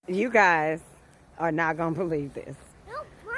You guys are not going to believe this.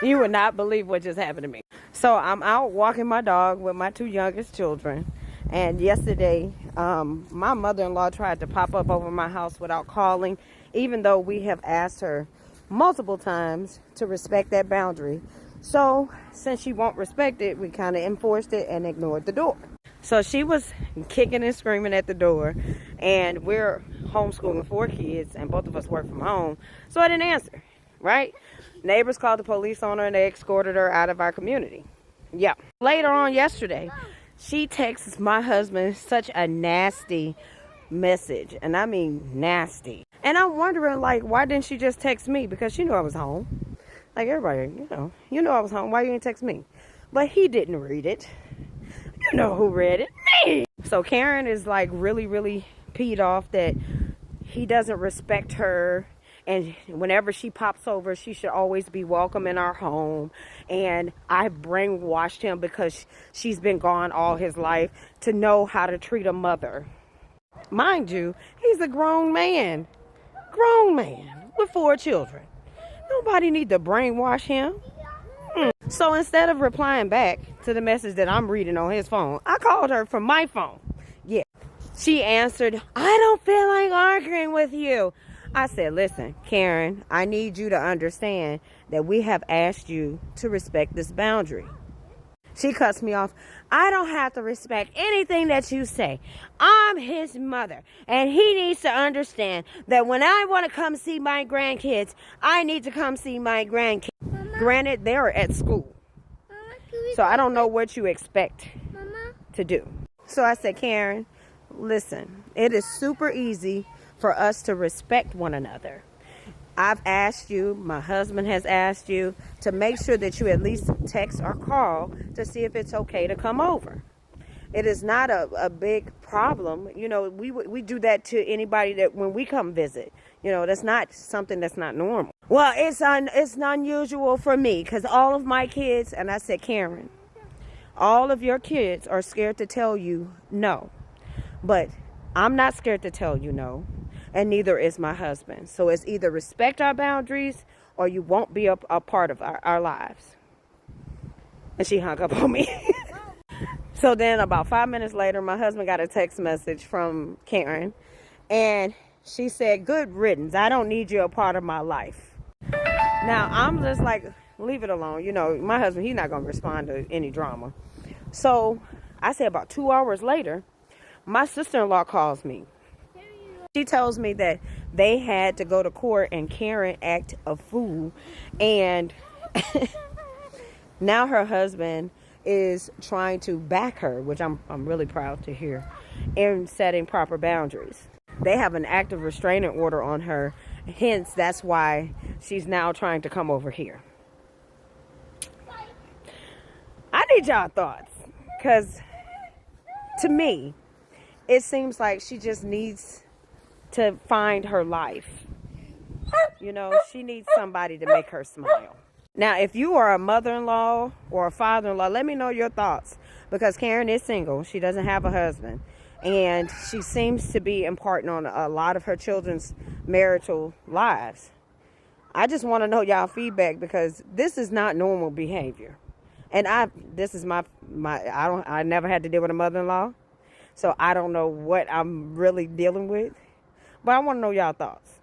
You would not believe what just happened to me. So I'm out walking my dog with my two youngest children. And yesterday, my mother-in-law tried to pop up over my house without calling, even though we have asked her multiple times to respect that boundary. So since she won't respect it, we kind of enforced it and ignored the door. So she was kicking and screaming at the door, and we're homeschooling 4 kids, and both of us work from home. So I didn't answer, right? Neighbors called the police on her, and they escorted her out of our community. Yeah. Later on yesterday, she texts my husband such a nasty message, and I mean nasty. And I'm wondering, like, why didn't she just text me? Because she knew I was home. Like everybody, you know I was home. Why you didn't text me? But he didn't read it. You know who read it? Me. So Karen is like really, really peed off that he doesn't respect her. And whenever she pops over, she should always be welcome in our home. And I brainwashed him because she's been gone all his life to know how to treat a mother. Mind you, he's a grown man with 4 children. Nobody need to brainwash him. So instead of replying back to the message that I'm reading on his phone, I called her from my phone. Yeah. She answered, "I don't feel like arguing with you." I said, "Listen, Karen, I need you to understand that we have asked you to respect this boundary." She cuts me off. "I don't have to respect anything that you say. I'm his mother, and he needs to understand that when I want to come see my grandkids, I need to come see my grandkids." Mama? Granted, they're at school. Mama, so I don't know what you expect to do. So I said, "Karen, listen, it is super easy for us to respect one another. I've asked you, my husband has asked you, to make sure that you at least text or call to see if it's okay to come over. It is not a big problem. You know, we do that to anybody that when we come visit. You know, that's not something that's not normal." "Well, it's unusual for me because all of my kids," and I said, "Karen, all of your kids are scared to tell you no. But I'm not scared to tell you no. And neither is my husband. So it's either respect our boundaries or you won't be a part of our lives." And she hung up on me. So then about 5 minutes later, my husband got a text message from Karen. And she said, "Good riddance. I don't need you a part of my life." Now, I'm just like, leave it alone. You know, my husband, he's not going to respond to any drama. So I said about 2 hours later, my sister-in-law calls me. She tells me that they had to go to court and Karen act a fool. And now her husband is trying to back her, which I'm really proud to hear, in setting proper boundaries. They have an active restraining order on her. Hence, that's why she's now trying to come over here. I need y'all thoughts. Because to me, it seems like she just needs to find her life. You know, she needs somebody to make her smile. Now, if you are a mother-in-law or a father-in-law, let me know your thoughts. Because Karen is single. She doesn't have a husband. And she seems to be imparting on a lot of her children's marital lives. I just want to know y'all feedback because this is not normal behavior. And I never had to deal with a mother-in-law. So I don't know what I'm really dealing with. But I want to know y'all thoughts.